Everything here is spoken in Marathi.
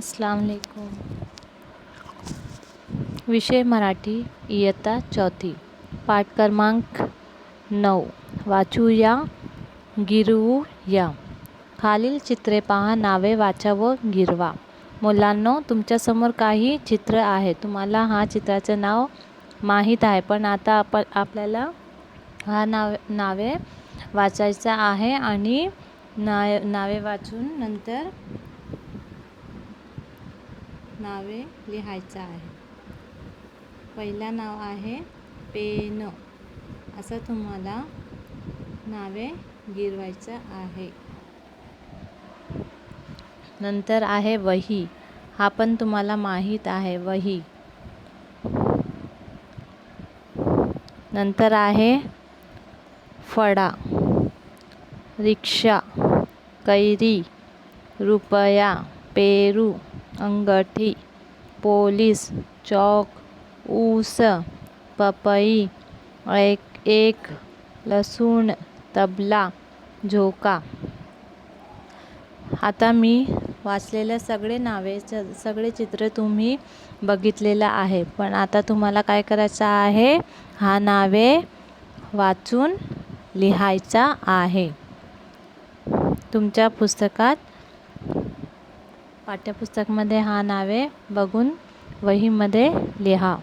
अस्सलाम वालेकुम। विषय मराठी इयत्ता चौथी, पाठ क्रमांक 9। वाचूया, गिरवूया। खालील चित्रे पहा, नावे वाचा व गिरवा। मुलांनो, तुमच्यासमोर काही चित्र आहे. तुम्हाला हा चित्राचं नाव माहीत आहे, पण आता आपल्याला हा नावे वाचायचं आहे आणि नावे वाचून नंतर नावे लिहायचं आहे. पहिला नाव आहे पेन. असं तुम्हाला नावे गिरवायचं आहे. नंतर आहे वही. हा पण तुम्हाला माहीत आहे, वही. नंतर आहे फळा, रिक्षा, कैरी, रुपया, पेरू, अंगठी, पोलीस, चौक, ऊस, पपई, एक, लसूण, तबला, झोका. आता मी वाचलेल्या सगळे चित्र तुम्ही बघितलेलं आहे, पण आता तुम्हाला काय करायचं आहे, हा नावे वाचून लिहायचा आहे. तुमच्या पाठ्यपुस्तकामध्ये हा नावे बघून वहीमध्ये लिहा.